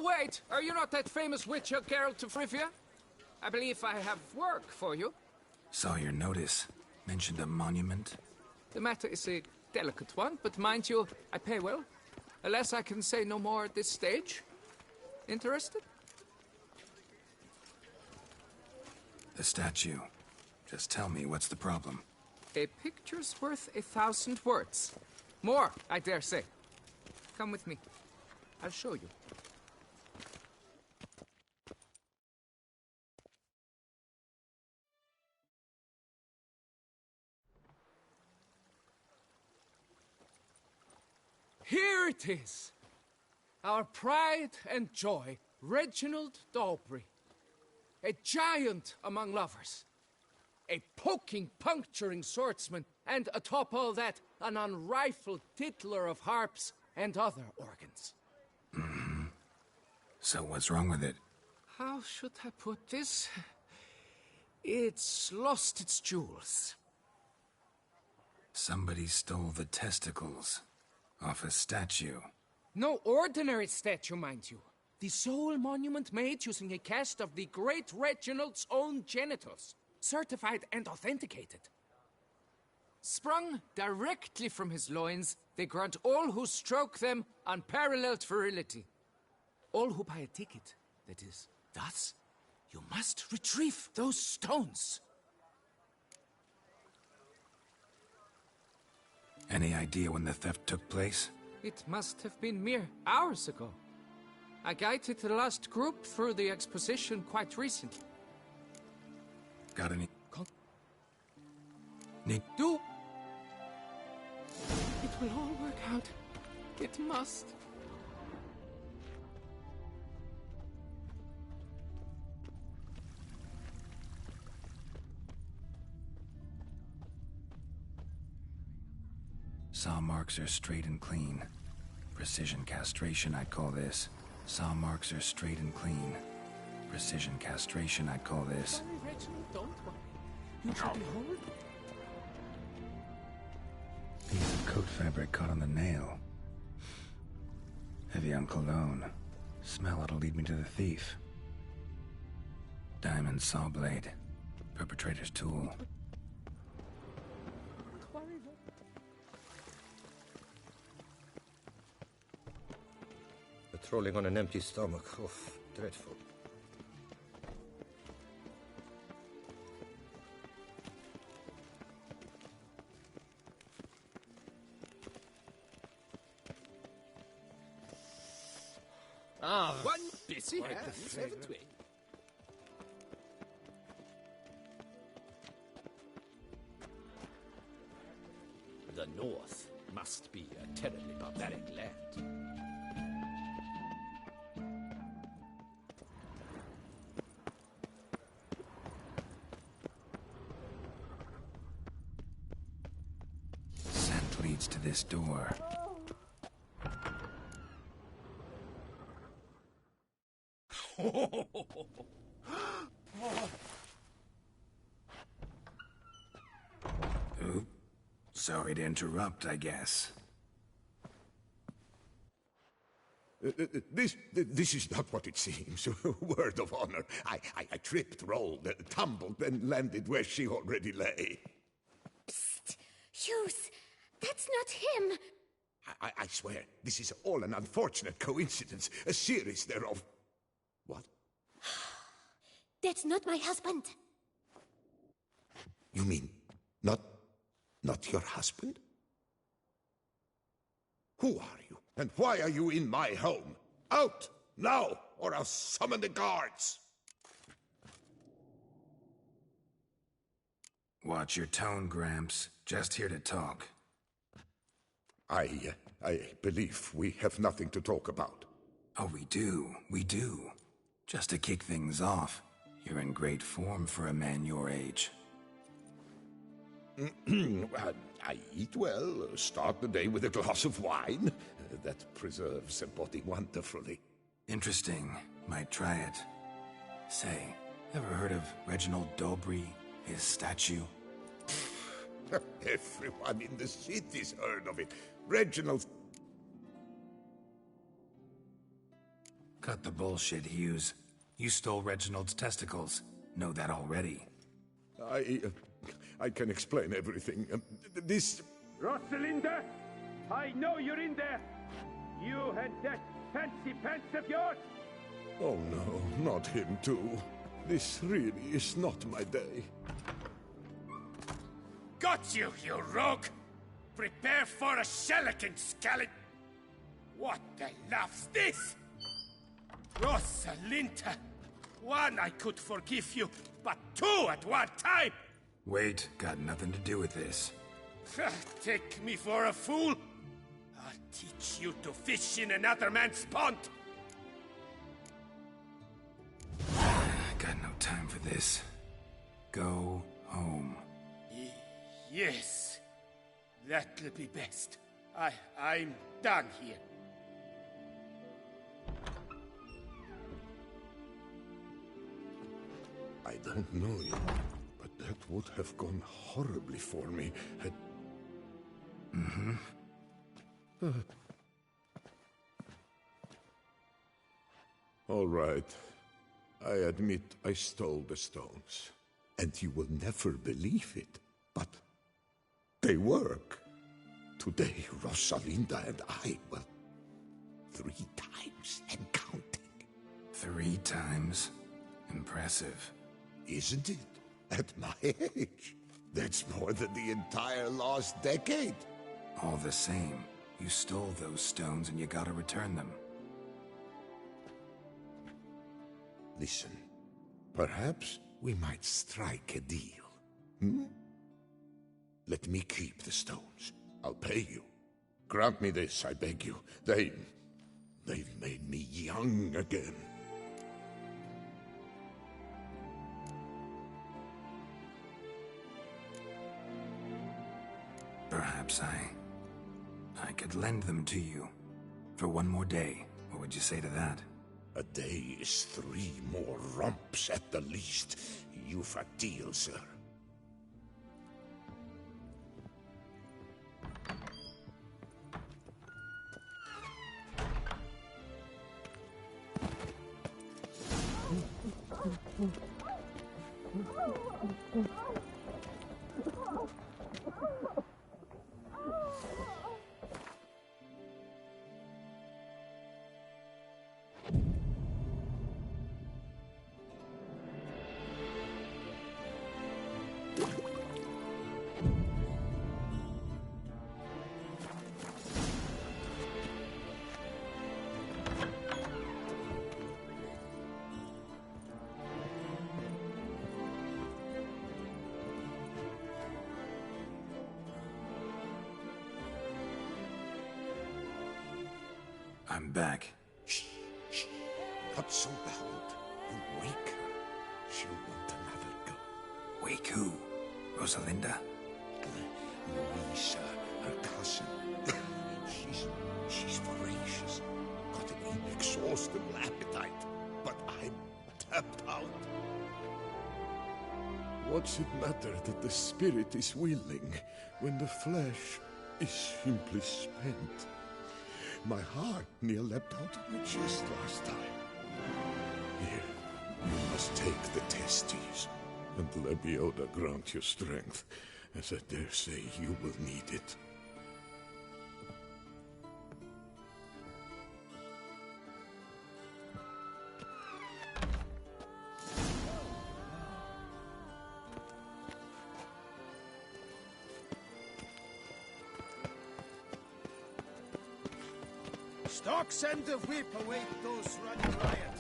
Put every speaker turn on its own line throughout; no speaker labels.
Oh, wait! Are you not that famous witcher, Geralt of Rivia? I believe I have work for you.
Saw your notice. Mentioned a monument.
The matter is a delicate one, but mind you, I pay well. Alas, I can say no more at this stage. Interested?
The statue. Just tell me, what's the problem?
A picture's worth 1,000 words. More, I dare say. Come with me. I'll show you. Here it is! Our pride and joy, Reginald Daubrey. A giant among lovers. A poking, puncturing swordsman, and atop all that, an unrifled tittler of harps and other organs.
Mm-hmm. So what's wrong with it?
How should I put this? It's lost its jewels.
Somebody stole the testicles off a statue.
No ordinary statue, mind you. The sole monument made using a cast of the great Reginald's own genitals. Certified and authenticated. Sprung directly from his loins, they grant all who stroke them unparalleled virility. All who buy a ticket, that is. Thus, you must retrieve those stones.
Any idea when the theft took place?
It must have been mere hours ago. I guided the last group through the exposition quite recently.
Got any?
Do. It will all work out. It must.
Saw marks are straight and clean. Precision castration, I'd call this. Saw marks are straight and clean. Precision castration, I'd call this.
Sorry, Reginald, don't worry. You shall behold.
Piece of coat fabric caught on the nail. Heavy on cologne. Smell it'll lead me to the thief. Diamond saw blade. Perpetrator's tool.
Patrolling on an empty stomach. Oh, dreadful.
One busy hands, haven't we? The North must be a terribly barbaric land.
Scent leads to this door. Oop. Sorry to interrupt, I guess.
This is not what it seems. Word of honor. I tripped, rolled, tumbled, and landed where she already lay.
Psst! Hughes! That's not him!
I swear, this is all an unfortunate coincidence. A series thereof. What?
That's not my husband.
You mean, not your husband? Who are you? And why are you in my home? Out! Now! Or I'll summon the guards!
Watch your tone, Gramps. Just here to talk.
I believe we have nothing to talk about.
Oh, we do. Just to kick things off, you're in great form for a man your age.
I eat well, start the day with a glass of wine. That preserves a body wonderfully.
Interesting. Might try it. Say, ever heard of Reginald Daubrey, his statue?
Everyone in the city's heard of it. Reginald...
Cut the bullshit, Hughes. You stole Reginald's testicles. Know that already.
I can explain everything. This...
Rosalinda, I know you're in there. You and that fancy pants of yours.
Oh no, not him too. This really is not my day.
Got you, you rogue! Prepare for a shellacking, scallop! What the laugh's this? Rosalinda! One, I could forgive you, but two at one time!
Wait, got nothing to do with this.
Take me for a fool? I'll teach you to fish in another man's pond!
Got no time for this. Go home.
Yes, that'll be best. I'm done here.
I don't know you, but that would have gone horribly for me had... All right. I admit I stole the stones. And you will never believe it, but they work. Today, Rosalinda and I, well, 3 times and counting.
3 times? Impressive.
Isn't it? At my age. That's more than the entire last decade.
All the same, you stole those stones and you gotta return them.
Listen, perhaps we might strike a deal. Hmm? Let me keep the stones. I'll pay you. Grant me this, I beg you. They've made me young again.
Perhaps I could lend them to you. For 1 more day. What would you say to that?
A day is 3 more romps at the least. You've a deal, sir.
I'm back.
Shh, shh. Not so loud. You'll wake her. She'll want another go.
Wake who? Rosalinda?
Louisa, her cousin. She's voracious. Got an inexhaustible appetite. But I'm tapped out. What's it matter that the spirit is willing when the flesh is simply spent? My heart near leapt out of my chest last time. Here, you must take the testes, and Lebioda grant you strength, as I dare say you will need it.
Stocks and the whip await those running riot.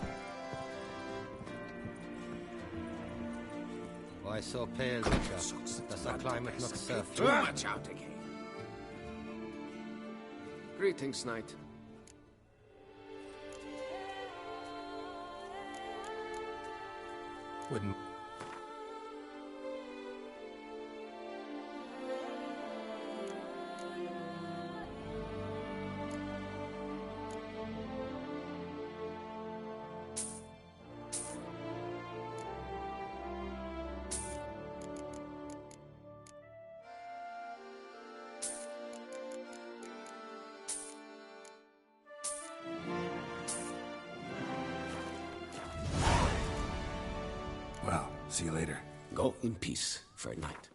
Why so pale, Witcher? Does the climate look so
Too much out again.
Greetings, knight.
Wouldn't... See you later.
Go in peace, Fair Knight.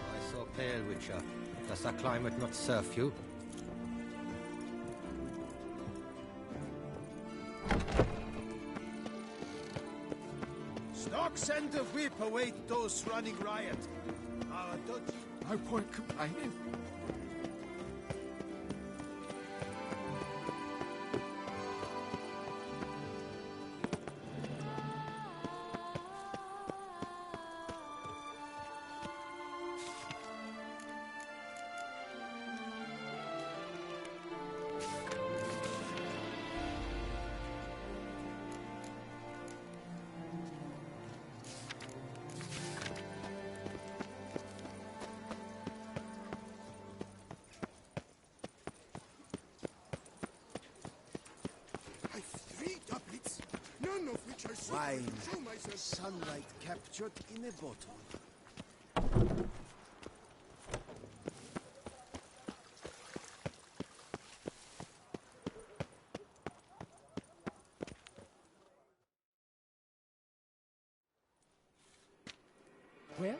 I saw Pale Witcher. Does that climate not serve you?
Stocks and the whip await those running riot. Our Dutch...
My poor companion. I've 3 doublets, none of which are suitable
Wine.
to show myself.
Sunlight captured in a bottle.
Well,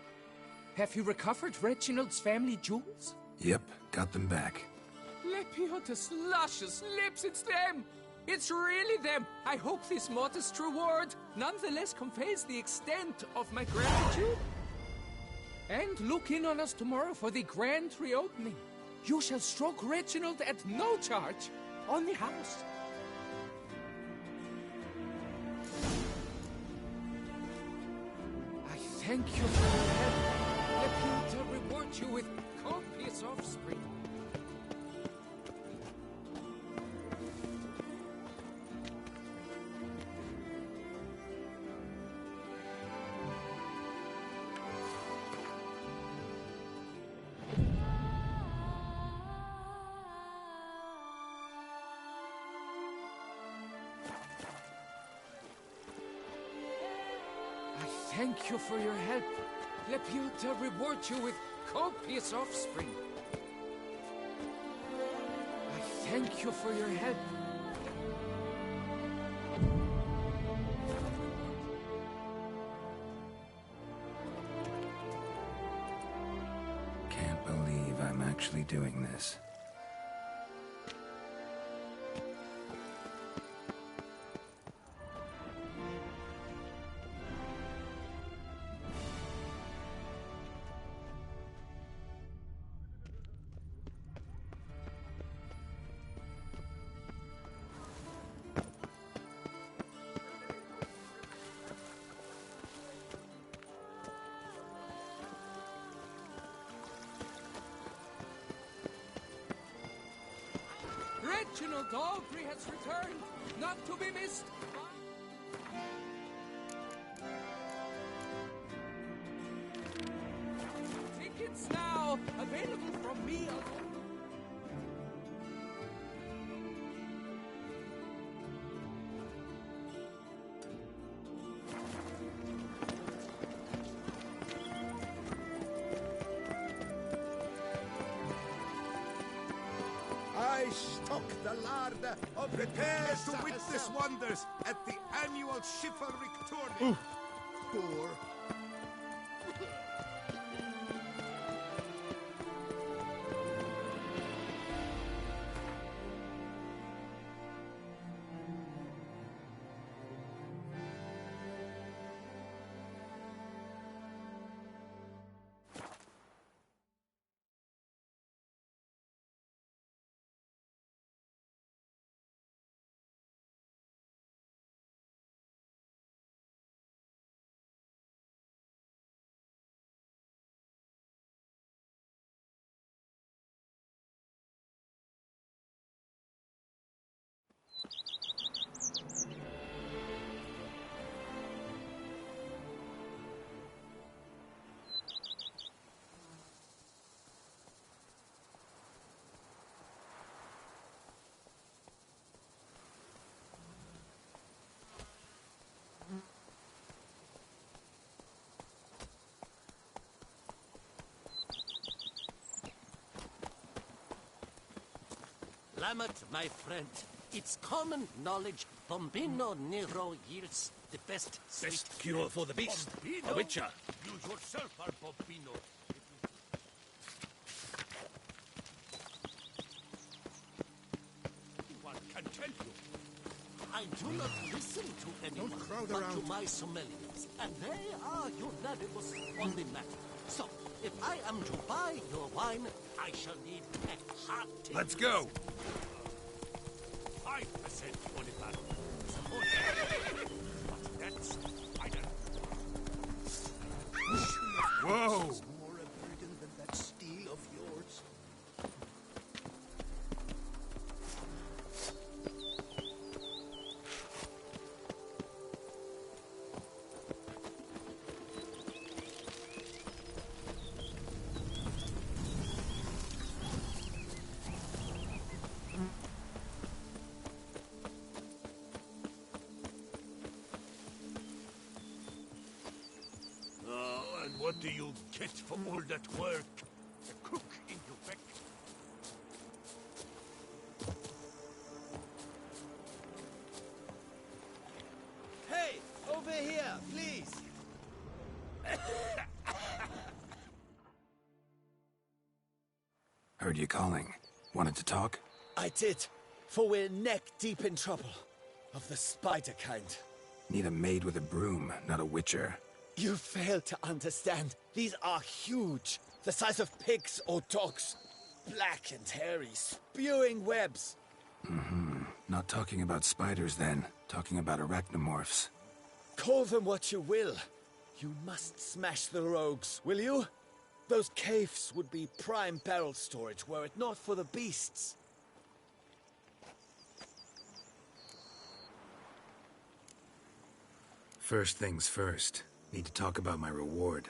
have you recovered Reginald's family jewels?
Yep, got them back.
Lepiotus luscious lips, it's them! It's really them! I hope this modest reward nonetheless conveys the extent of my gratitude. And look in on us tomorrow for the grand reopening. You shall stroke Reginald at no charge on the house. I thank you for your help. Let Peter reward you with copious offspring. I thank you for your help. Let Peter reward you with copious offspring. I thank you for your help.
Can't believe I'm actually doing this.
Reginald Aubrey has returned, not to be missed. Tickets now available from me alone.
I stock the larder of
Prepare to
Bethesda
witness
herself.
wonders at the annual chivalric tournament.
Poor
Lamet, my friend. It's common knowledge Bombino Nero yields the best
Best cure for the beast.
Bombino?
A witcher.
You yourself are Bombino. One can tell you.
I do not listen to anyone
crowd
but
around.
to my sommeliers, and they are unanimous on the matter. So, if I am to buy your wine, I shall need a hearty...
Let's go.
5% Bonifacio. Support. But that's final.
Whoa! More a burden than that steel of yours.
And what do you get for all that work? A cook in Quebec.
Hey, over here, please.
Heard you calling. Wanted to talk?
I did, for we're neck-deep in trouble. Of the spider kind.
Need a maid with a broom, not a witcher.
You fail to understand. These are huge. The size of pigs or dogs. Black and hairy, spewing webs.
Not talking about spiders then. Talking about arachnomorphs.
Call them what you will. You must smash the rogues, will you? Those caves would be prime barrel storage were it not for the beasts.
First things first. Need to talk about my reward.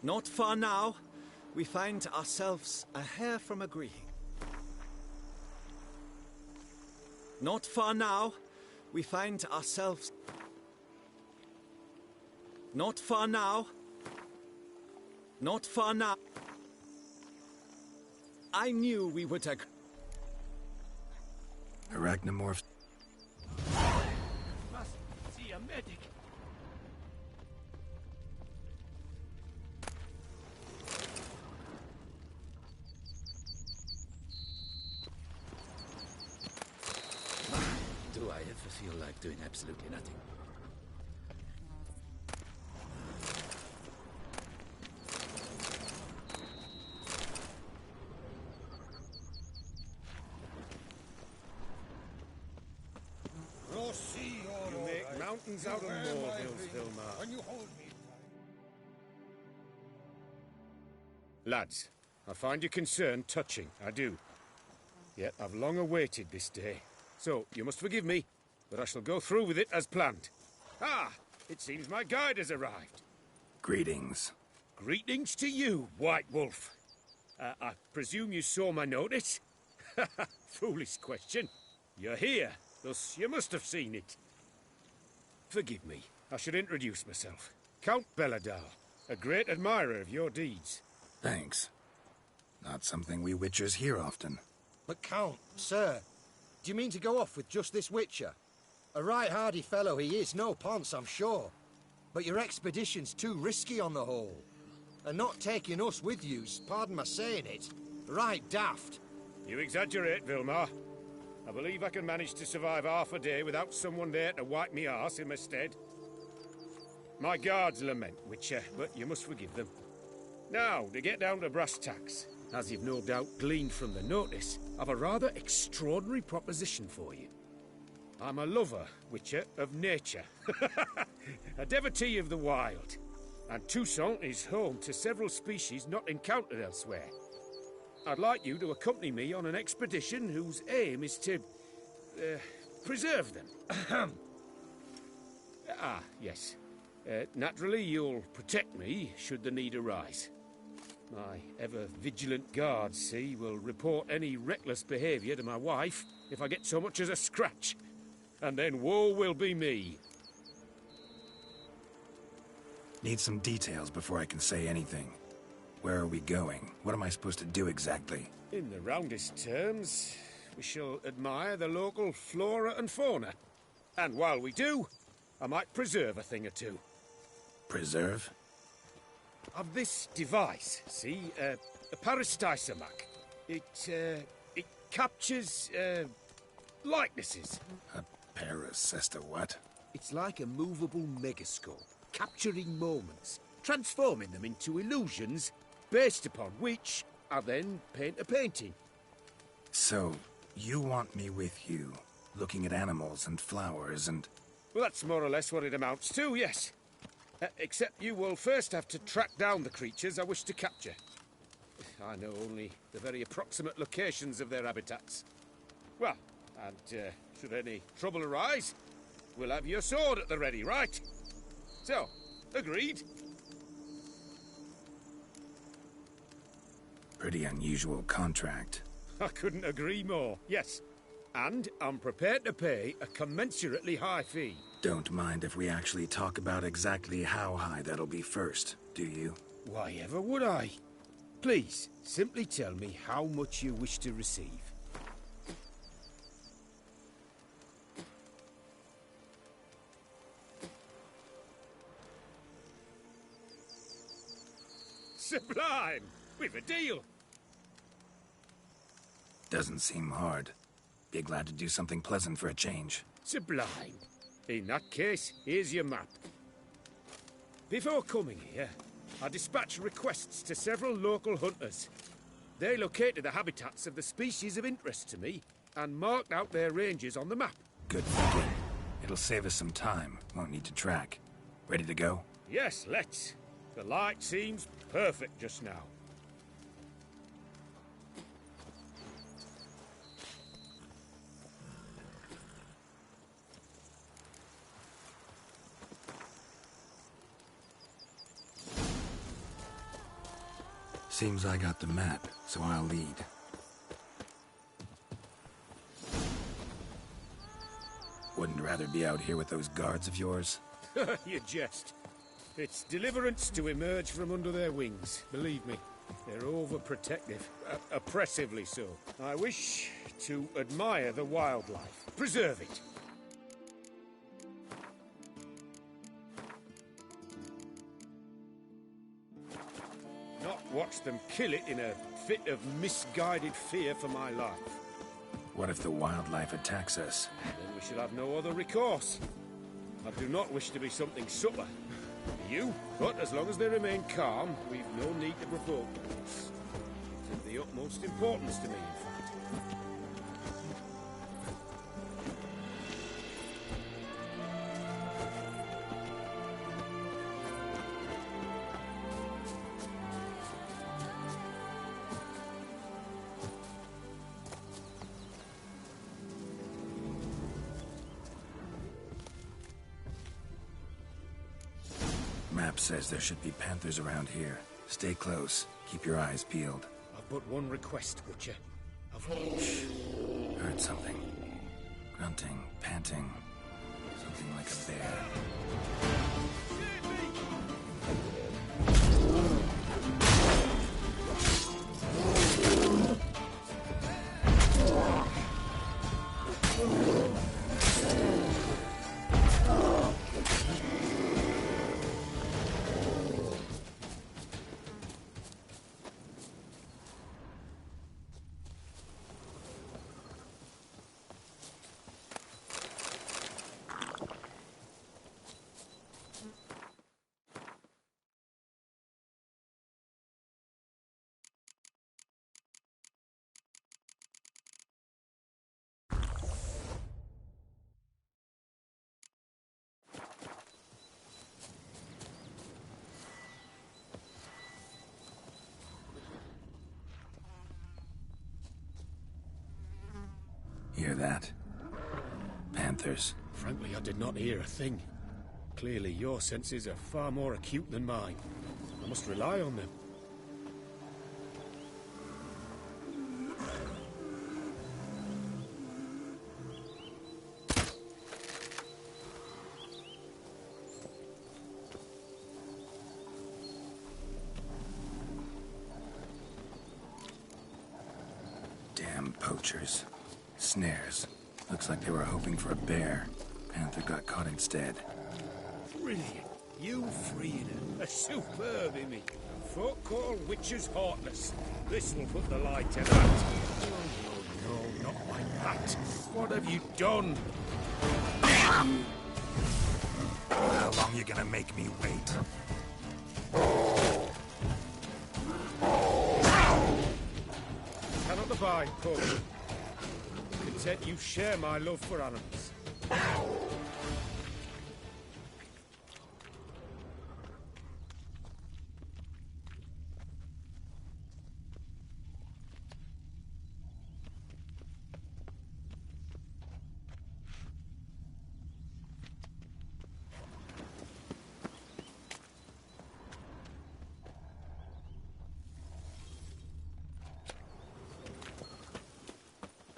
Not far now, we find ourselves a hair from agreeing. Not far now, we find ourselves... Not far now. Not far now. I knew we would agree.
Arachnomorphs.
Must see a medic.
Do I ever feel like doing absolutely nothing?
You make mountains out of molehills, Vilmar.
When you hold me.
Lads, I find your concern touching, I do. Yet I've long awaited this day. So, you must forgive me, but I shall go through with it as planned. Ah, it seems my guide has arrived.
Greetings.
Greetings to you, White Wolf. I presume you saw my notice? Foolish question. You're here, thus you must have seen it. Forgive me, I should introduce myself. Count Belladar, a great admirer of your deeds.
Thanks. Not something we witchers hear often.
But Count, sir, do you mean to go off with just this witcher? A right hardy fellow he is, no ponce, I'm sure. But your expedition's too risky on the whole. And not taking us with you's, pardon my saying it, right daft.
You exaggerate, Vilmar. I believe I can manage to survive half a day without someone there to wipe me arse in my stead. My guards lament, Witcher, but you must forgive them. Now, to get down to brass tacks, as you've no doubt gleaned from the notice, I've a rather extraordinary proposition for you. I'm a lover, Witcher, of nature. A devotee of the wild. And Toussaint is home to several species not encountered elsewhere. I'd like you to accompany me on an expedition whose aim is to... preserve them. Yes. Naturally, you'll protect me should the need arise. My ever-vigilant guards, see, will report any reckless behaviour to my wife if I get so much as a scratch. And then woe will be me.
Need some details before I can say anything. Where are we going? What am I supposed to do exactly?
In the roundest terms, we shall admire the local flora and fauna. And while we do, I might preserve a thing or two.
Preserve?
Of this device, see? A Parastysomac. It captures, likenesses.
A paracesta what?
It's like a movable megascope, capturing moments, transforming them into illusions, based upon which I then paint a painting.
So, you want me with you, looking at animals and flowers and...
Well, that's more or less what it amounts to, yes. Except you will first have to track down the creatures I wish to capture. I know only the very approximate locations of their habitats. Well, and should any trouble arise, we'll have your sword at the ready, right? So, agreed?
Pretty unusual contract.
I couldn't agree more, yes. And I'm prepared to pay a commensurately high fee.
Don't mind if we actually talk about exactly how high that'll be first, do you?
Why ever would I? Please, simply tell me how much you wish to receive. Sublime! We've a deal!
Doesn't seem hard. Be glad to do something pleasant for a change.
Sublime. In that case, here's your map. Before coming here, I dispatched requests to several local hunters. They located the habitats of the species of interest to me and marked out their ranges on the map.
Good thinking. It'll save us some time. Won't need to track. Ready to go?
Yes, let's. The light seems perfect just now.
Seems I got the map, so I'll lead. Wouldn't rather be out here with those guards of yours?
You jest. It's deliverance to emerge from under their wings, believe me. They're overprotective, oppressively so. I wish to admire the wildlife, preserve it. Not watch them kill it in a fit of misguided fear for my life.
What if the wildlife attacks us?
Then we shall have no other recourse. I do not wish to be something subtler. You, but as long as they remain calm, we've no need to provoke them. It's of the utmost importance to me, in fact.
Map says there should be panthers around here. Stay close. Keep your eyes peeled.
I've but one request, Butcher.
Heard something. Grunting, panting. Something like a bear. Hear that? Panthers.
Frankly, I did not hear a thing. Clearly, your senses are far more acute than mine. I must rely on them.
poachers. Snares. Looks like they were hoping for a bear. Panther got caught instead.
Brilliant. You freed her. A superb image. Folk call witches heartless. This will put the light to that. No, not like that. What have you done?
How long you gonna make me wait?
Cannot abide, Paul. Content you share my love for animals.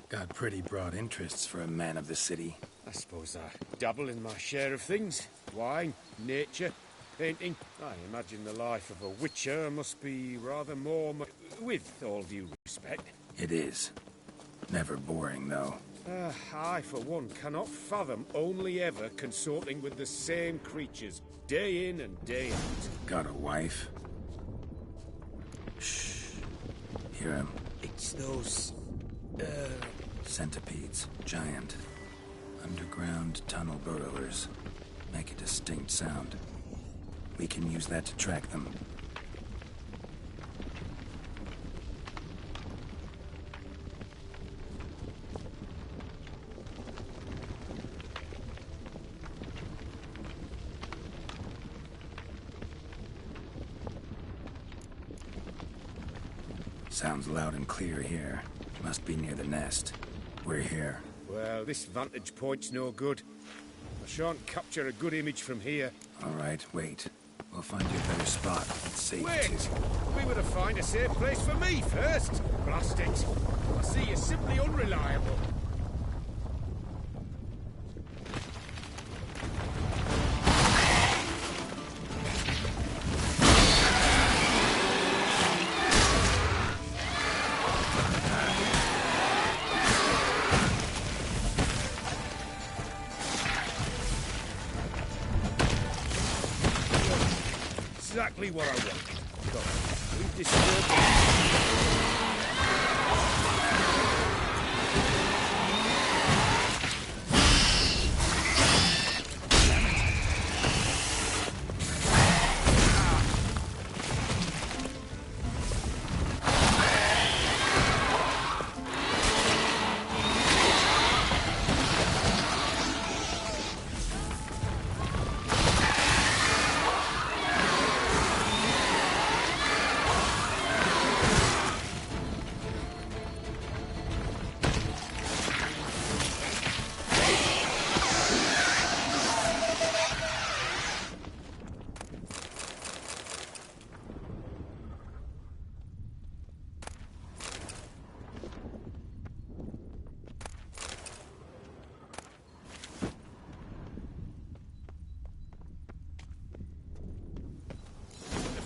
Got pretty broad interests for a man of the city.
I suppose I dabble in my share of things. Wine, nature, painting. I imagine the life of a witcher must be rather more... with all due respect.
It is. Never boring, though.
I, for one, cannot fathom only ever consorting with the same creatures, day in and day out.
Got a wife? Shh. Hear him.
It's those...
Centipedes. Giant. Underground tunnel burrowers. Make a distinct sound. We can use that to track them. Sounds loud and clear here. Must be near the nest. We're here.
Well, this vantage point's no good. I shan't capture a good image from here.
All right, wait. We'll find you a better spot. It's safe
Wait! We would have found a safe place for me first. Blast it. I see you're simply unreliable. Exactly what I want. God, we've disturbed...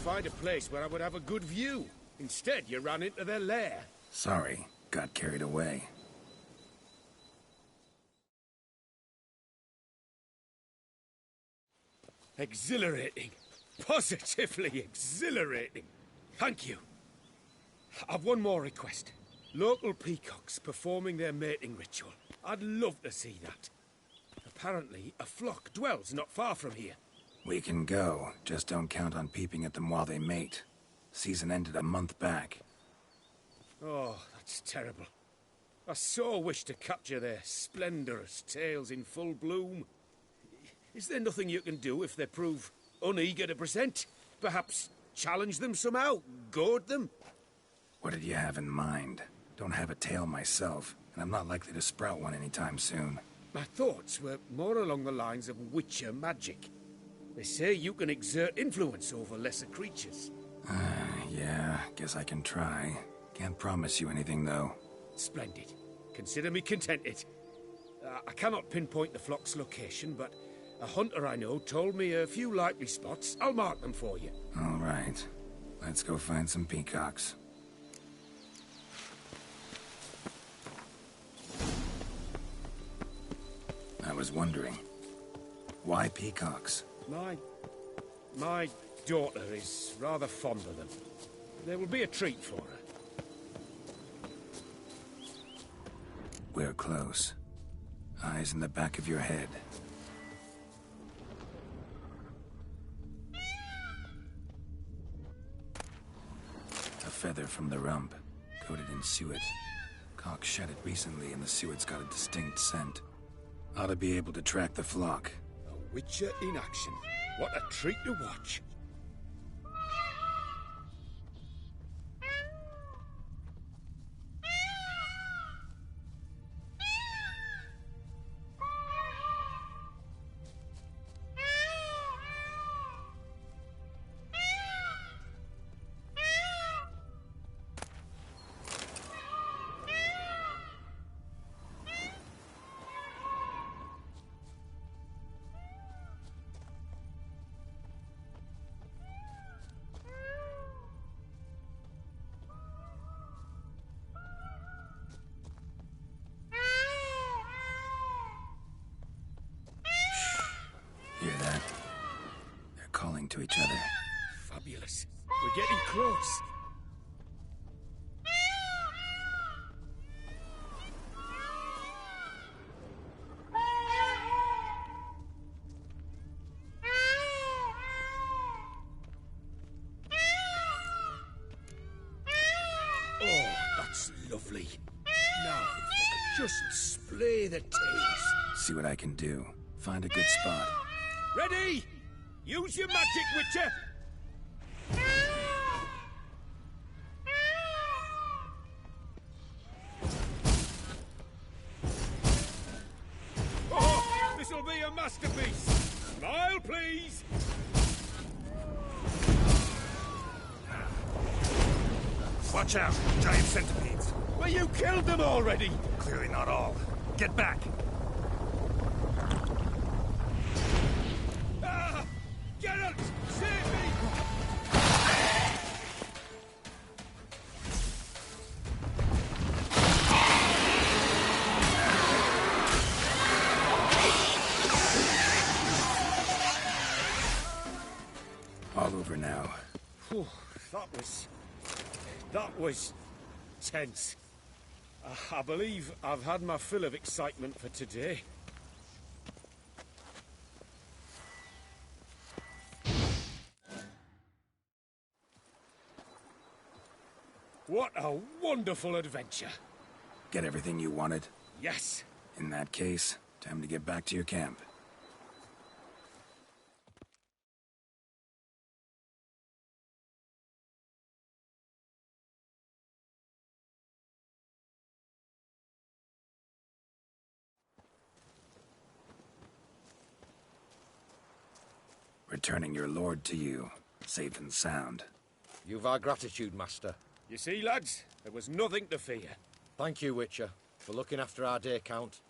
Find a place where I would have a good view. Instead, you ran into their lair.
Sorry, got carried away.
Exhilarating. Positively exhilarating. Thank you. I've one more request. Local peacocks performing their mating ritual. I'd love to see that. Apparently, a flock dwells not far from here.
We can go, just don't count on peeping at them while they mate. Season ended a month back.
Oh, that's terrible. I so wish to capture their splendorous tails in full bloom. Is there nothing you can do if they prove uneager to present? Perhaps challenge them somehow? Goad them?
What did you have in mind? Don't have a tail myself, and I'm not likely to sprout one anytime soon.
My thoughts were more along the lines of witcher magic. They say you can exert influence over lesser creatures.
Yeah, guess I can try. Can't promise you anything, though.
Splendid. Consider me contented. I cannot pinpoint the flock's location, but a hunter I know told me a few likely spots. I'll mark them for you.
All right. Let's go find some peacocks. was wondering. Why peacocks?
My daughter is rather fond of them. There will be a treat for her.
We're close. Eyes in the back of your head. A feather from the rump, coated in suet. Cock shed it recently and the suet's got a distinct scent. Ought to be able to track the flock.
A Witcher in action. What a treat to watch.
Hear that? They're calling to each other.
Fabulous. We're getting close. Oh, that's lovely. Now, if they could just splay the tails.
See what I can do. Find a good spot.
Ready? Use your magic, Witcher! Oh, this'll be a masterpiece! Smile, please!
Watch out! Giant centipedes!
Well, you killed them already!
Clearly not all. Get back!
Geralt! Save me!
All over now.
Whew, that was tense. I believe I've had my fill of excitement for today. What a wonderful adventure.
Get everything you wanted?
Yes.
In that case, time to get back to your camp. Returning your lord to you, safe and sound.
You've our gratitude, Master.
You see, lads, there was nothing to fear.
Thank you, Witcher, for looking after our day count.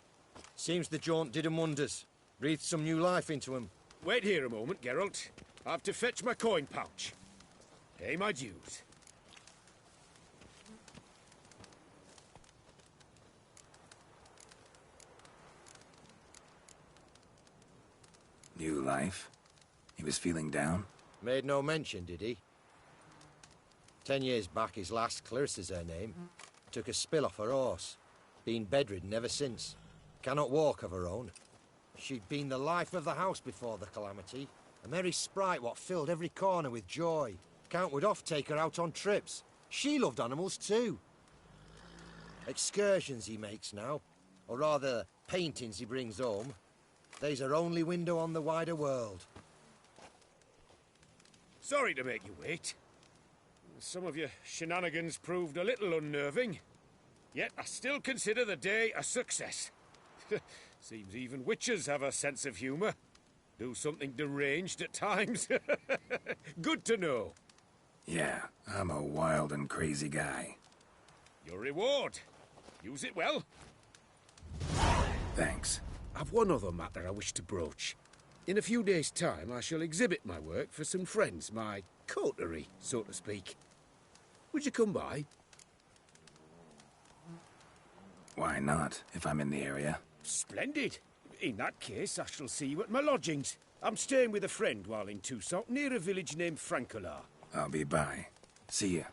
Seems the jaunt did 'em wonders. Breathed some new life into 'em.
Wait here a moment, Geralt. I have to fetch my coin pouch. Pay my dues.
New life? He was feeling down?
Made no mention, did he? 10 years back, his last, Clarissa's her name, took a spill off her horse. Been bedridden ever since. Cannot walk of her own. She'd been the life of the house before the calamity. A merry sprite what filled every corner with joy. Count would oft take her out on trips. She loved animals too. Excursions he makes now, or rather, paintings he brings home. They's her only window on the wider world.
Sorry to make you wait. Some of your shenanigans proved a little unnerving. Yet I still consider the day a success. Seems even witches have a sense of humour. Do something deranged at times. Good to know.
Yeah, I'm a wild and crazy guy.
Your reward. Use it well.
Thanks.
I've one other matter I wish to broach. In a few days' time, I shall exhibit my work for some friends, my coterie, so to speak. Would you come by?
Why not, if I'm in the area?
Splendid. In that case, I shall see you at my lodgings. I'm staying with a friend while in Toussaint, near a village named Francolat.
I'll be by. See ya.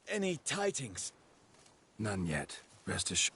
Any tidings?
None yet. Rest assured.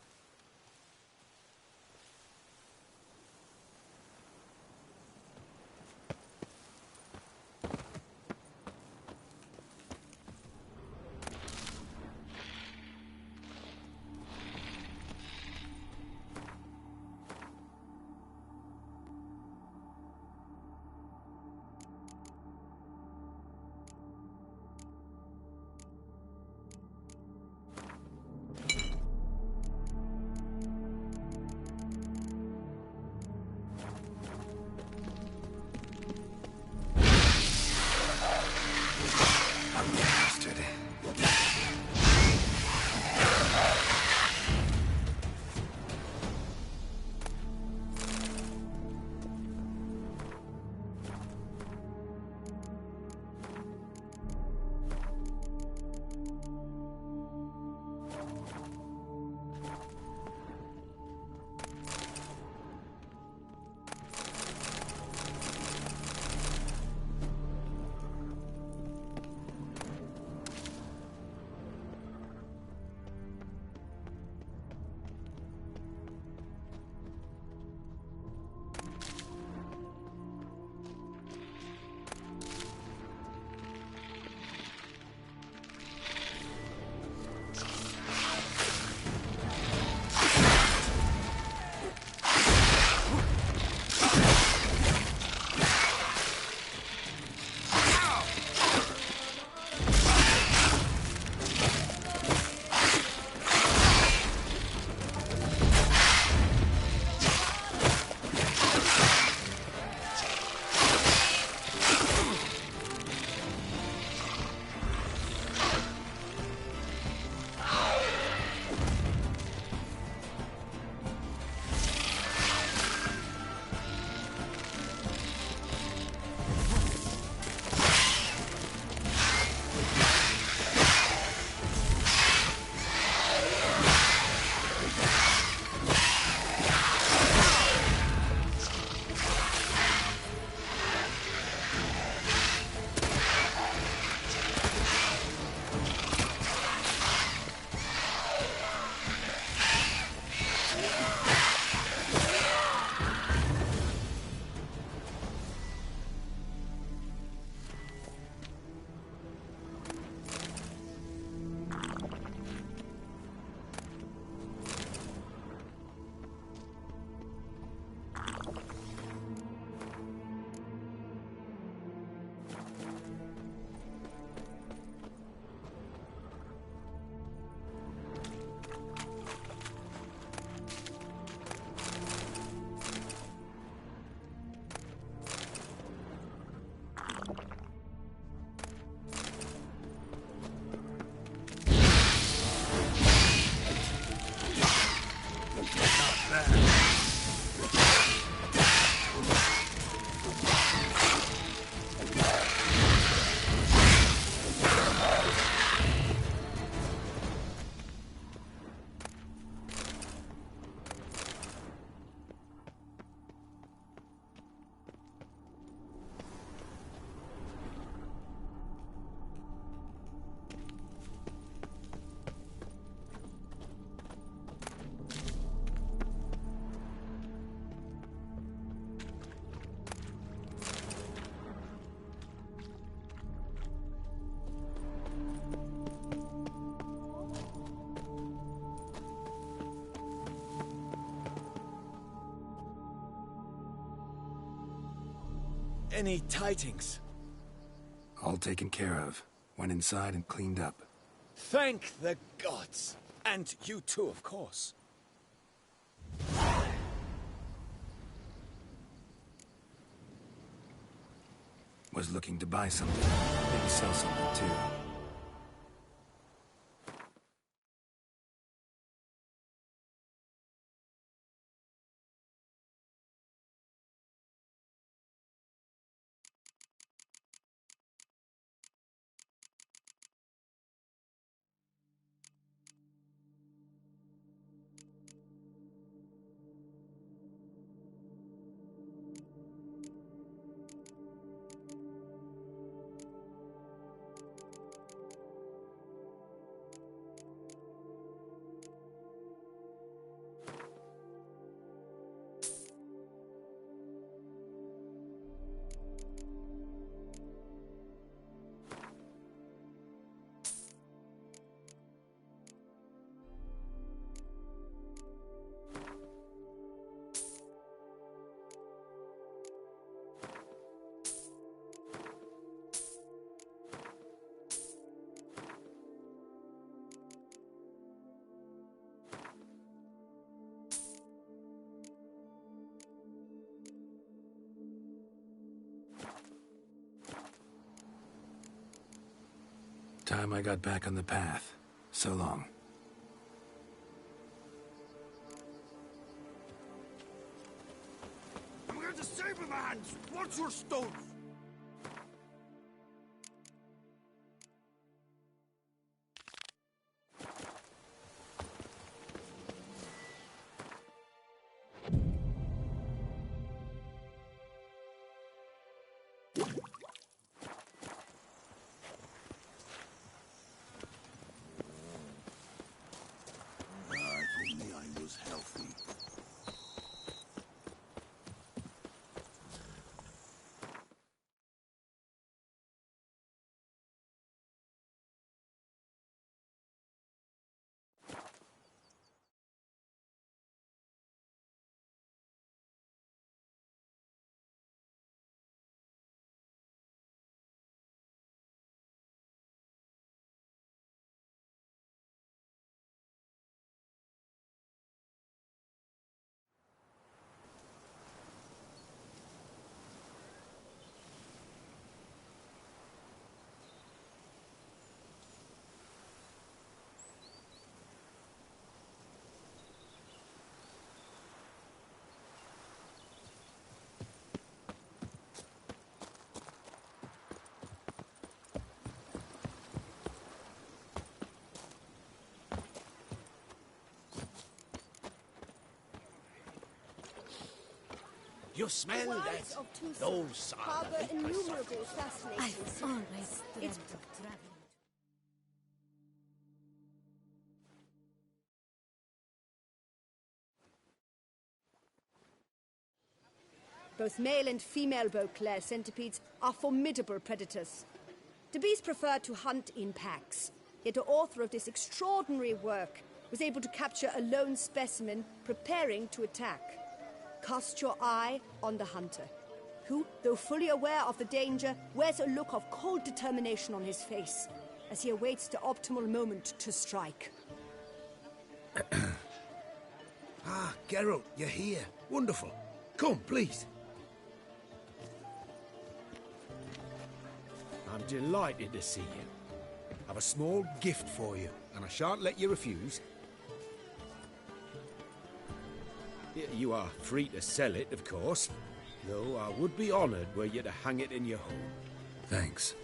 Any tidings?
All taken care of. Went inside and cleaned up.
Thank the gods! And you too, of course.
Was looking to buy something. Maybe sell something too. Time I got back on the path. So long.
I'm going to save my hands! What's your stove?
You smell that? Those are the big
innumerable fascinating
I've always dreamt of traveling.
Both male and female Beauclair centipedes are formidable predators. The bees prefer to hunt in packs, yet the author of this extraordinary work was able to capture a lone specimen preparing to attack. Cast your eye on the hunter, who, though fully aware of the danger, wears a look of cold determination on his face as he awaits the optimal moment to strike.
Ah, Geralt, you're here. Wonderful. Come, please. I'm delighted to see you. I've a small gift for you, and I shan't let you refuse. You are free to sell it, of course, though I would be honoured were you to hang it in your home.
Thanks.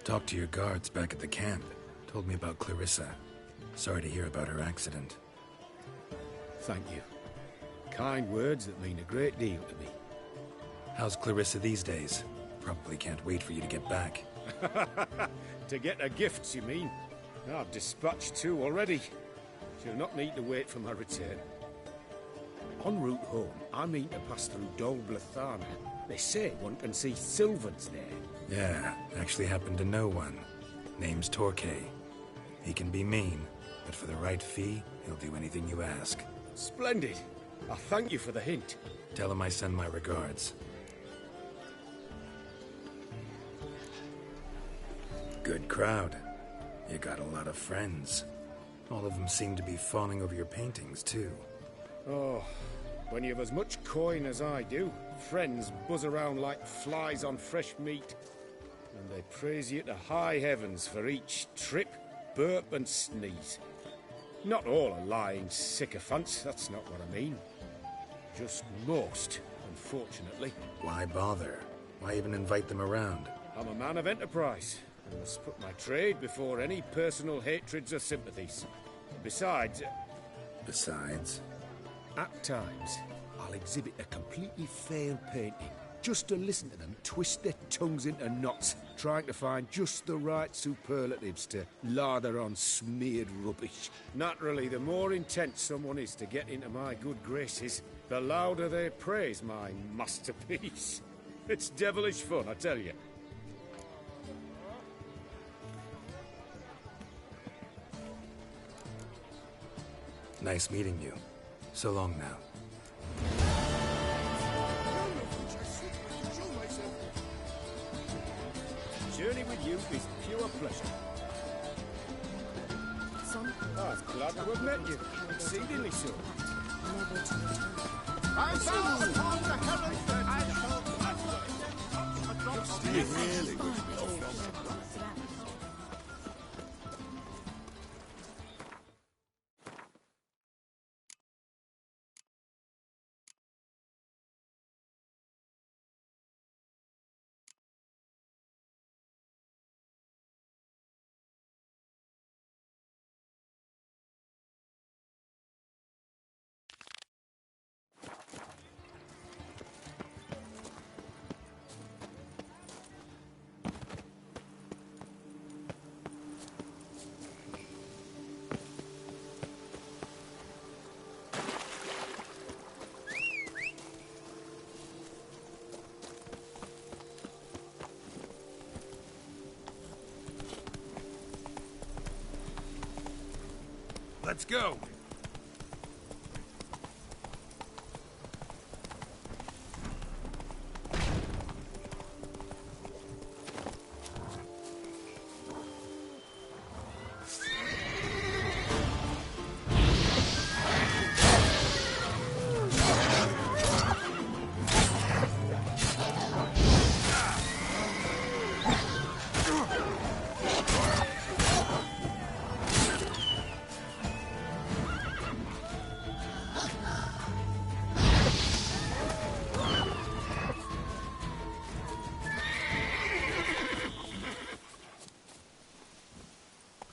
Talked to your guards back at the camp. Told me about Clarissa. Sorry to hear about her accident.
Thank you. Kind words that mean a great deal to me.
How's Clarissa these days? Probably can't wait for you to get back.
To get her gifts, you mean? I've dispatched 2 already. She'll not need to wait for my return. En route home, I mean to pass through Dol Blathana. They say one can see Sylvans there.
Yeah, actually happen to know one. Name's Torquay. He can be mean, but for the right fee, he'll do anything you ask.
Splendid. I thank you for the hint.
Tell him I send my regards. Good crowd. You got a lot of friends. All of them seem to be fawning over your paintings, too.
Oh, when you have as much coin as I do, friends buzz around like flies on fresh meat. And they praise you to high heavens for each trip, burp and sneeze. Not all are lying sycophants, that's not what I mean. Just most, unfortunately.
Why bother? Why even invite them around?
I'm a man of enterprise, and must put my trade before any personal hatreds or sympathies. Besides... At times, I'll exhibit a completely failed painting, just to listen to them twist their tongues into knots, trying to find just the right superlatives to lather on smeared rubbish. Naturally, the more intent someone is to get into my good graces, the louder they praise my masterpiece. It's devilish fun, I tell you.
Nice meeting you. So long now.
Journey with you is pure pleasure.
Son?
I was glad to have met you. Exceedingly so.
I vow upon the heavens that I shall... You really wish me to follow.
Let's go!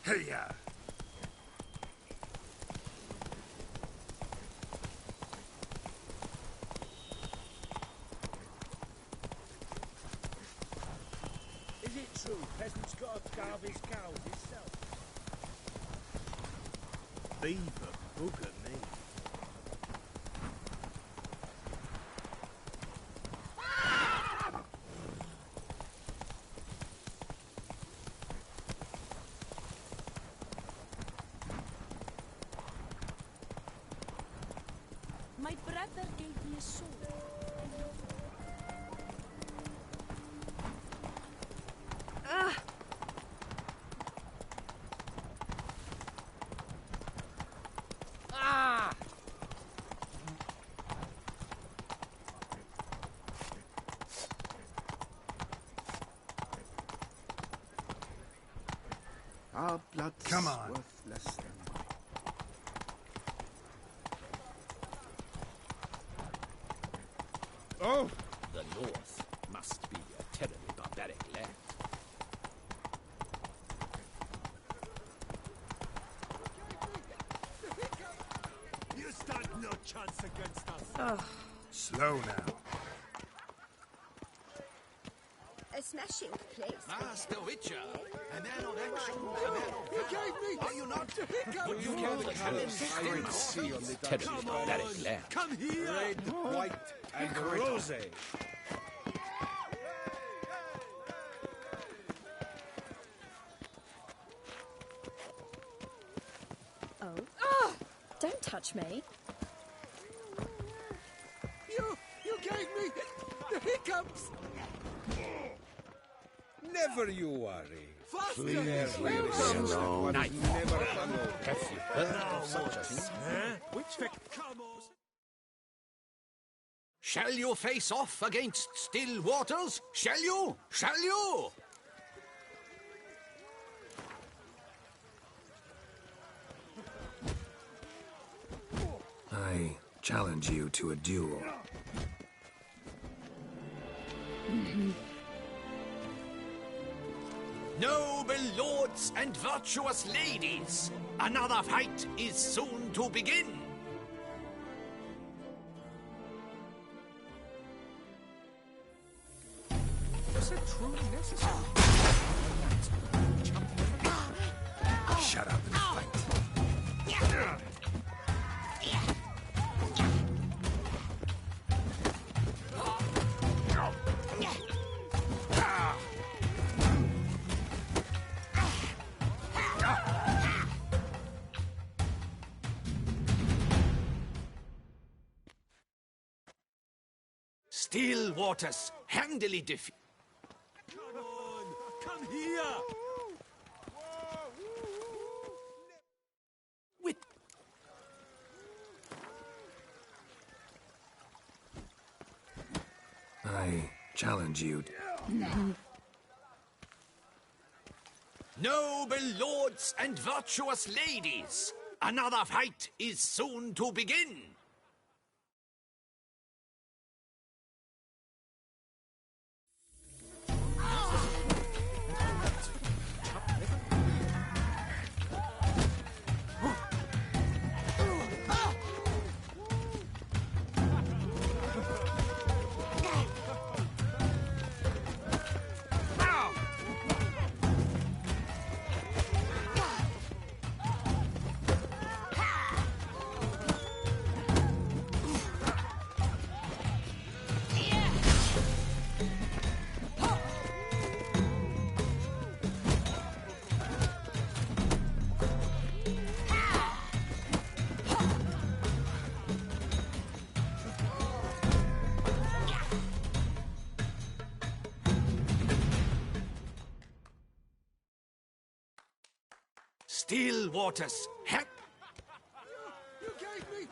Hey-ya!
Is it true peasants got to carve his cows himself? Beaver bugger me.
My brother gave me a sword.
Our blood
Come on.
worth less than mine.
Oh!
The North must be a terribly barbaric land.
You stand no chance against us. Slow now.
A smashing place.
Master Witcher, a man of action, a man of
You gave me...
Are you not?
But you can't see on the terribly barbaric land.
Come here!
Red, white, and rose.
Oh. Don't touch me.
You gave me the hiccups!
Never you worry.
Please,
Welcome.
Nice.
Never come over.
Have you heard of such a thing? Which
Shall you face off against Still Waters? Shall you? Shall you?
I challenge you to a duel.
Noble lords and virtuous ladies, another fight is soon to begin.
Was it truly necessary?
Shut up and fight.
Still Waters handily defeat.
Come on! Come here!
With
I challenge you.
Noble lords and virtuous ladies, another fight is soon to begin. Still Waters.
You gave me...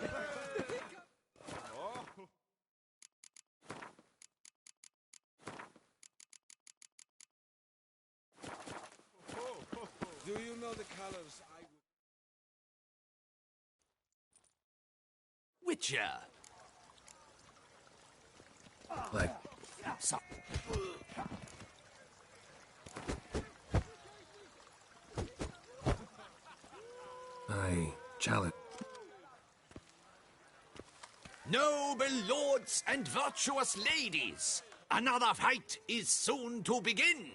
Do you know the colors I would...
Witcher.
Like,
So
I challenge.
Noble lords and virtuous ladies, another fight is soon to begin.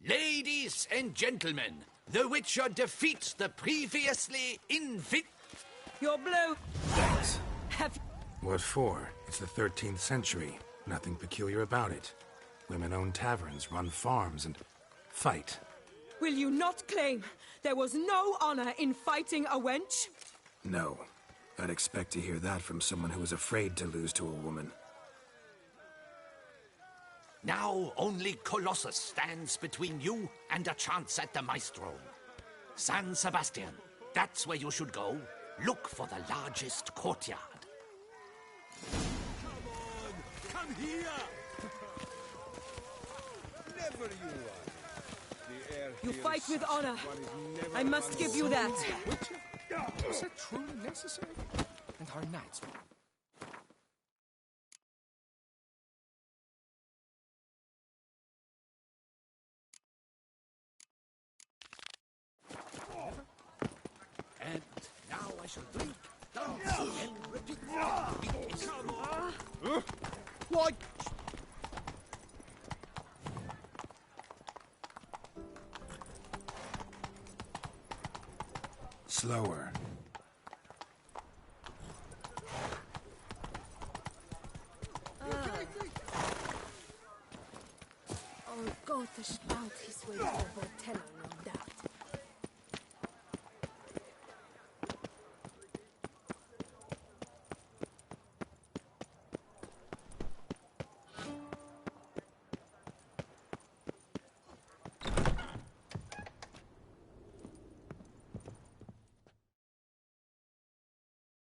Ladies and gentlemen, the Witcher defeats the previously
You're blue.
Thanks.
Have
What for? It's the 13th century. Nothing peculiar about it. Women own taverns, run farms, and fight.
Will you not claim there was no honor in fighting a wench?
No. I'd expect to hear that from someone who was afraid to lose to a woman.
Now only Colossus stands between you and a chance at the Maestro. San Sebastian, that's where you should go. Look for the largest courtyard.
Come here!
Never you worry.
You fight with honor. I must give you that.
Was that truly necessary? And our knights.
And now I shall drink, dance, and repeat.
Why?
Slower.
Oh Gott, der Spaut his way over telling on that.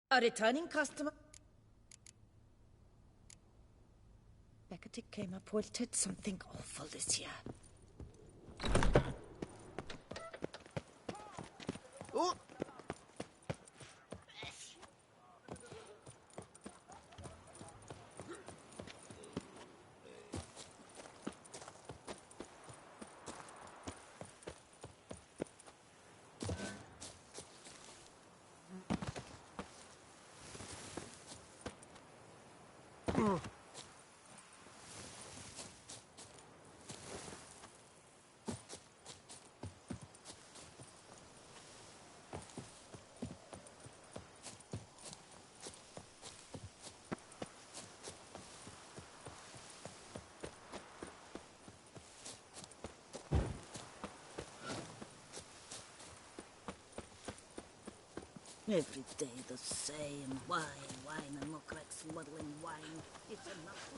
A returning customer. Becketic came up wilted something awful this year.
Oh!
Every day the same. Wine, and look like smuggling wine. It's enough.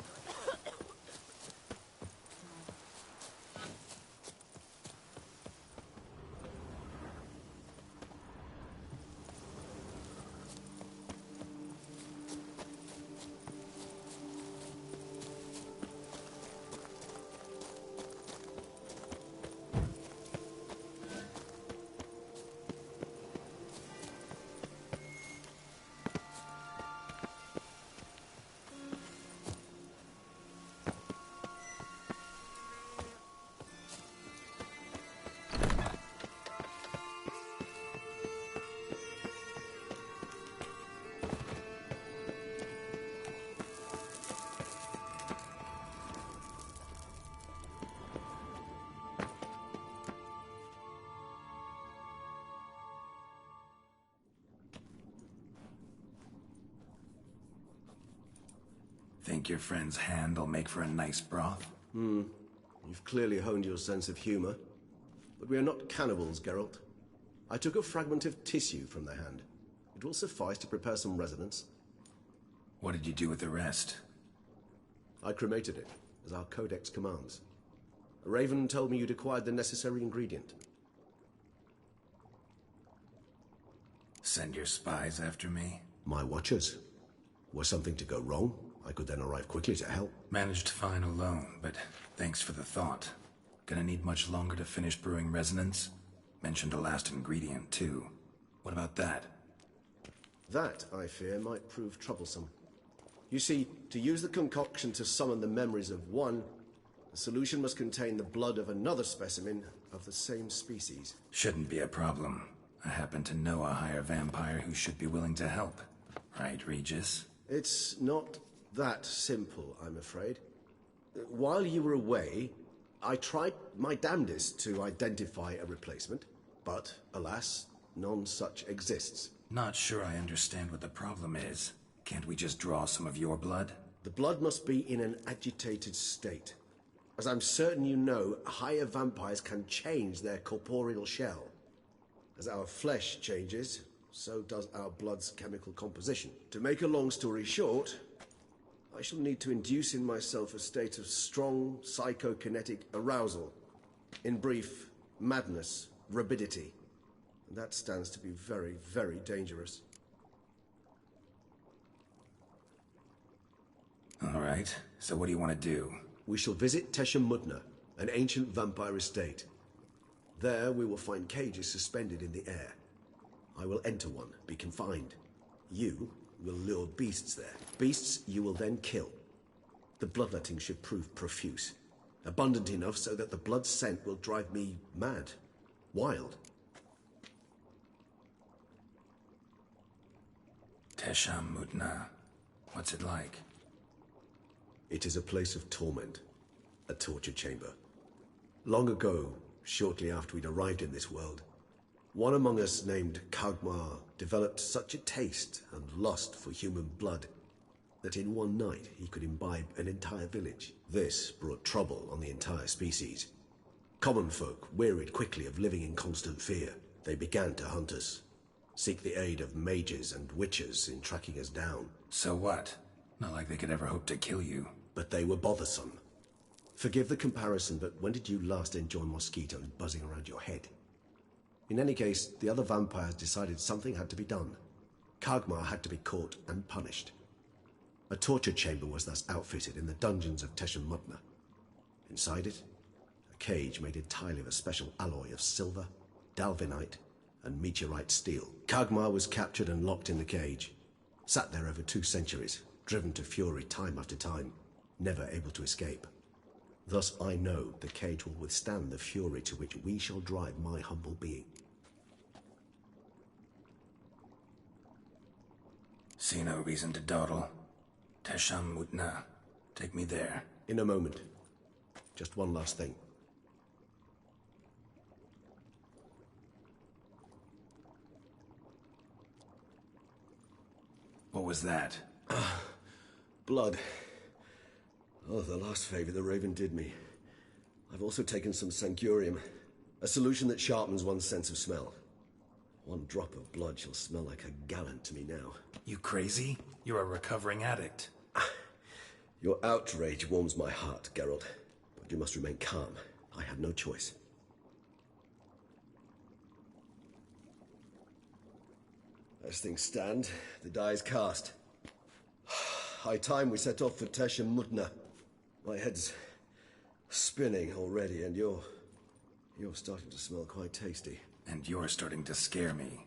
Think your friend's hand'll make for a nice broth?
You've clearly honed your sense of humor. But we are not cannibals, Geralt. I took a fragment of tissue from their hand. It will suffice to prepare some resonance.
What did you do with the rest?
I cremated it, as our codex commands. Raven told me you'd acquired the necessary ingredient.
Send your spies after me?
My watchers. Were something to go wrong, I could then arrive quickly to help.
Managed fine alone, but thanks for the thought. Gonna need much longer to finish brewing resonance? Mentioned a last ingredient, too. What about that?
That, I fear, might prove troublesome. You see, to use the concoction to summon the memories of one, the solution must contain the blood of another specimen of the same species.
Shouldn't be a problem. I happen to know a higher vampire who should be willing to help. Right, Regis?
It's not that simple, I'm afraid. While you were away, I tried my damnedest to identify a replacement, but, alas, none such exists.
Not sure I understand what the problem is. Can't we just draw some of your blood?
The blood must be in an agitated state. As I'm certain you know, higher vampires can change their corporeal shell. As our flesh changes, so does our blood's chemical composition. To make a long story short, I shall need to induce in myself a state of strong psychokinetic arousal. In brief, madness, rabidity. And that stands to be very, very dangerous.
All right, so what do you want to do?
We shall visit Tesha Mudna, an ancient vampire estate. There we will find cages suspended in the air. I will enter one, be confined. You will lure beasts there. Beasts you will then kill. The bloodletting should prove profuse. Abundant enough so that the blood scent will drive me mad. Wild.
Tesham Mutna. What's it like?
It is a place of torment. A torture chamber. Long ago, shortly after we'd arrived in this world, one among us named Kagmar developed such a taste and lust for human blood that in one night he could imbibe an entire village. This brought trouble on the entire species. Common folk wearied quickly of living in constant fear. They began to hunt us, seek the aid of mages and witches in tracking us down.
So what? Not like they could ever hope to kill you.
But they were bothersome. Forgive the comparison, but when did you last enjoy mosquitoes buzzing around your head? In any case, the other vampires decided something had to be done. Kagmar had to be caught and punished. A torture chamber was thus outfitted in the dungeons of Tesham Mutna. Inside it, a cage made entirely of a special alloy of silver, dalvinite, and meteorite steel. Kagmar was captured and locked in the cage. Sat there over 2 centuries, driven to fury time after time, never able to escape. Thus I know the cage will withstand the fury to which we shall drive my humble being.
See no reason to dawdle. Tesham Mutna. Take me there.
In a moment. Just one last thing.
What was that?
Blood. Oh, the last favor the Raven did me. I've also taken some Sancurium, a solution that sharpens one's sense of smell. 1 drop of blood shall smell like a gallon to me now.
You crazy? You're a recovering addict.
Your outrage warms my heart, Geralt. But you must remain calm. I had no choice. As things stand, the die is cast. High time we set off for Tesham Mutna. My head's spinning already, and you're starting to smell quite tasty.
And you're starting to scare me.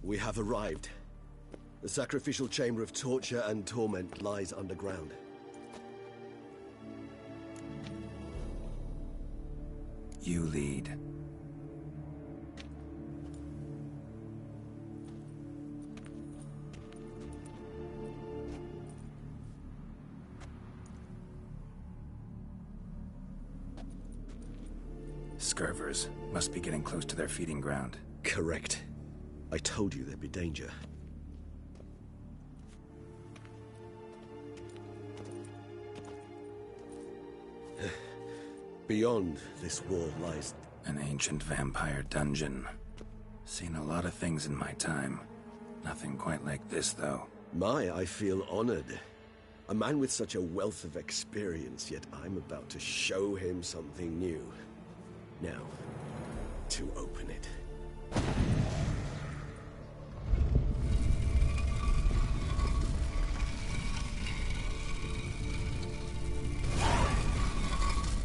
We have arrived. The sacrificial chamber of torture and torment lies underground.
You lead. Scurvers must be getting close to their feeding ground.
Correct. I told you there'd be danger. Beyond this wall lies
an ancient vampire dungeon. Seen a lot of things in my time. Nothing quite like this, though.
I feel honored. A man with such a wealth of experience, yet I'm about to show him something new. Now, to open it.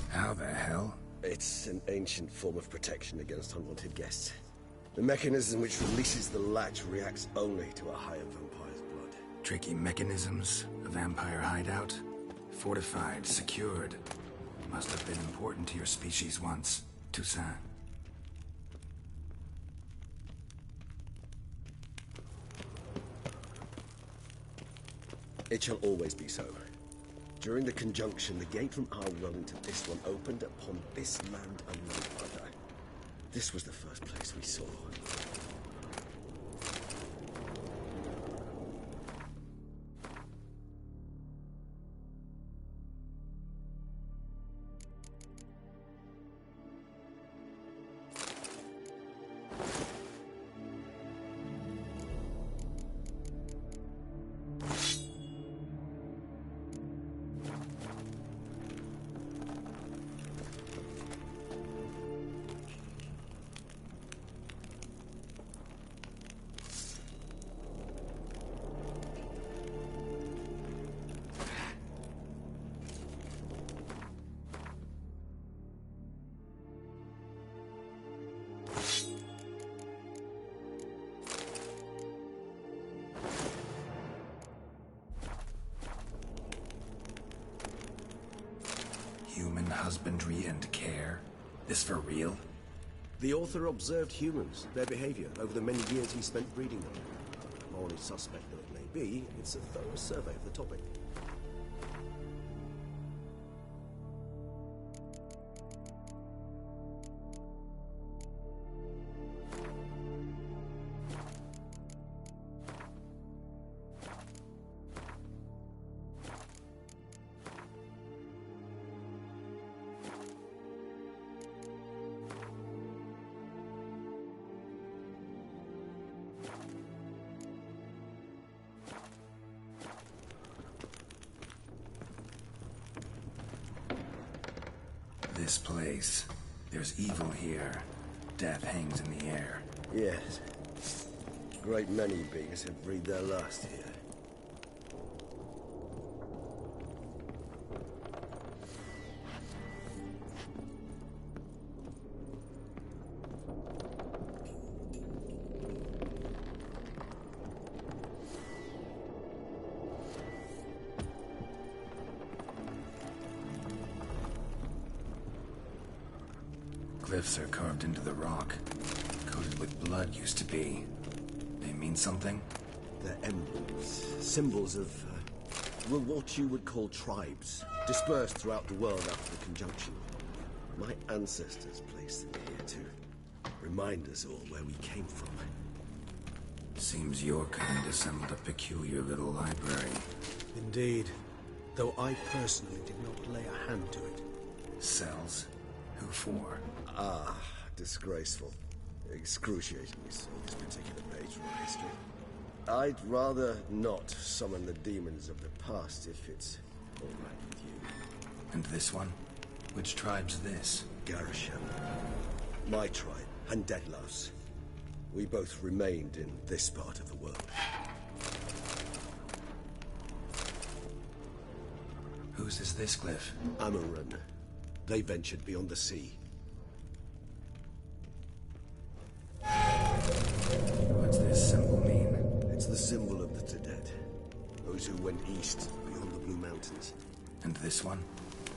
How the hell?
It's an ancient form of protection against unwanted guests. The mechanism which releases the latch reacts only to a higher vampire's blood.
Tricky mechanisms, a vampire hideout. Fortified, secured. Must have been important to your species once. Toussaint.
It shall always be so. During the conjunction, the gate from our world into this one opened upon this land and no other. This was the first place we saw.
husbandry and care? This for real?
The author observed humans, their behavior, over the many years he spent breeding them. Morally suspect though it may be, it's a thorough survey of the topic.
This place. There's evil here. Death hangs in the air.
Yes. A great many beings have breathed their last here.
Glyphs are carved into the rock. Coated with blood used to be. They mean something?
They're emblems, symbols of, well, what you would call tribes, dispersed throughout the world after the conjunction. My ancestors placed them here to remind us all where we came from.
Seems your kind assembled a peculiar little library.
Indeed, though I personally did not lay a hand to it.
Cells? Who for?
Ah, disgraceful. Excruciatingly so, this particular page from history. I'd rather not summon the demons of the past if it's all right with you.
And this one? Which tribe's this?
Garisham. My tribe, and Deadlouse. We both remained in this part of the world.
Whose is this glyph?
Amaran. They ventured beyond the sea.
What's this symbol mean?
It's the symbol of the Tedet. Those who went east, beyond the Blue Mountains.
And this one?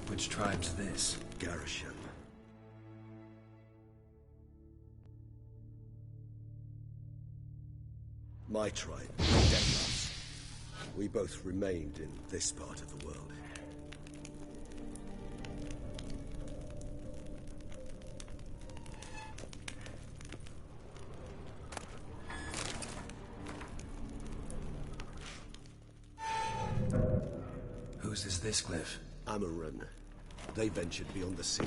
Which tribe's this?
Garisham. My tribe, Deadlouse. We both remained in this part of the world.
Whose is this glyph?
Amaran. They ventured beyond the sea.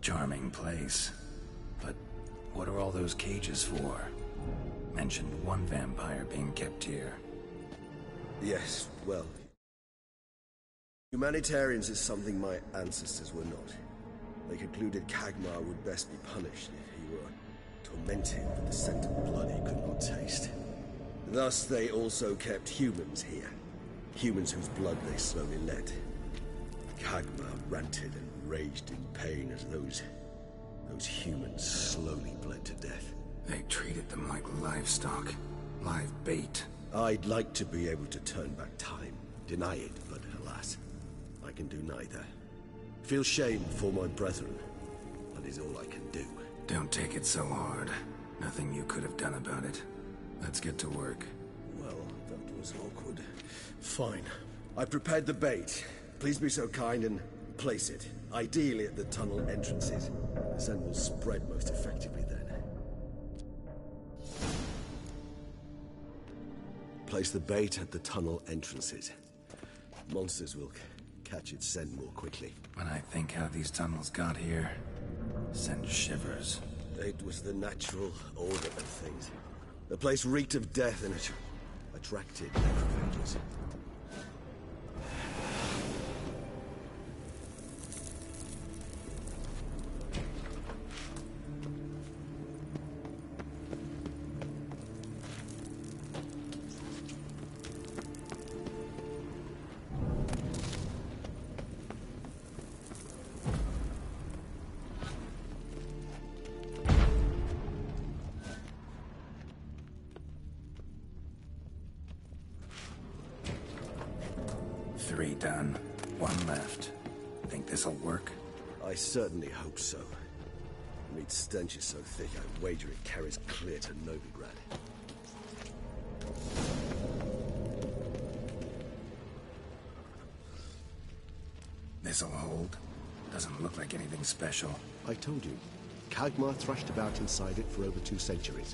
Charming place. But what are all those cages for? Mentioned one vampire being kept here.
Yes, well... Humanitarians is something my ancestors were not. They concluded Kagmar would best be punished if he were tormented with the scent of blood he could not taste. Thus they also kept humans here. Humans whose blood they slowly let. Kagmar ranted and raged in pain as those humans slowly bled to death.
They treated them like livestock. Live bait.
I'd like to be able to turn back time. Deny it, but alas, I can do neither. Feel shame for my brethren. That is all I can do.
Don't take it so hard. Nothing you could have done about it. Let's get to work.
Well, that was awkward. Fine. I prepared the bait. Please be so kind and place it. Ideally at the tunnel entrances. The scent will spread most effectively then. Place the bait at the tunnel entrances. Monsters will catch its scent more quickly.
When I think how these tunnels got here, send shivers.
It was the natural order of things. The place reeked of death and it attracted necrophagers.
3 done. 1 left. Think this'll work?
I certainly hope so. Meat's stench is so thick, I wager it carries clear to Novigrad.
This'll hold. Doesn't look like anything special.
I told you. Kagmar thrashed about inside it for over 2 centuries.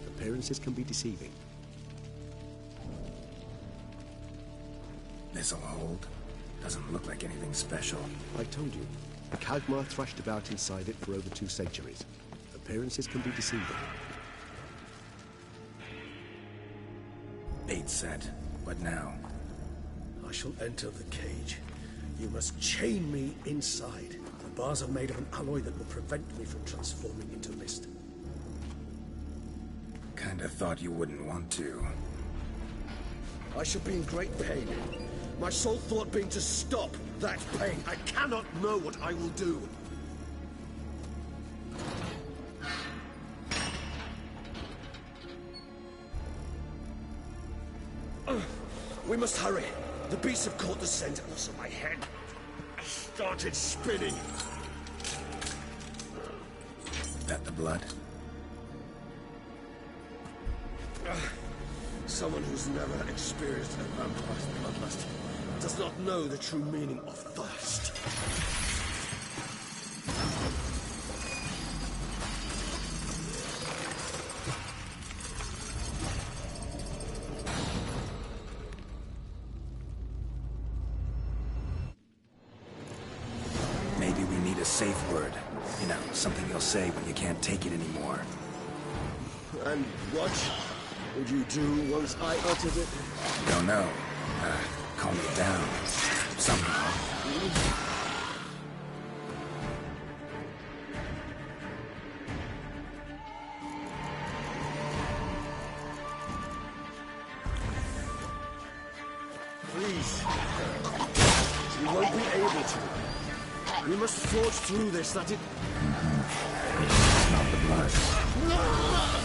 Appearances can be deceiving.
This'll hold. Doesn't look like anything special.
I told you. Kagmar thrashed about inside it for over 2 centuries. Appearances can be deceiving.
Bait set. What now?
I shall enter the cage. You must chain me inside. The bars are made of an alloy that will prevent me from transforming into mist.
Kinda thought you wouldn't want to.
I shall be in great pain. My sole thought being to stop that pain. I cannot know what I will do. We must hurry. The beasts have caught the scent and also my head. I started spinning.
That the blood?
Someone who's never experienced a vampire's bloodlust does not know the true meaning of thirst.
Maybe we need a safe word. You know, something you'll say when you can't take it anymore.
And what would you do once I uttered it?
Don't know. Calm it down. Somehow.
Please. You won't be able to. We must forge through this, that it...
It's not the blood.
No!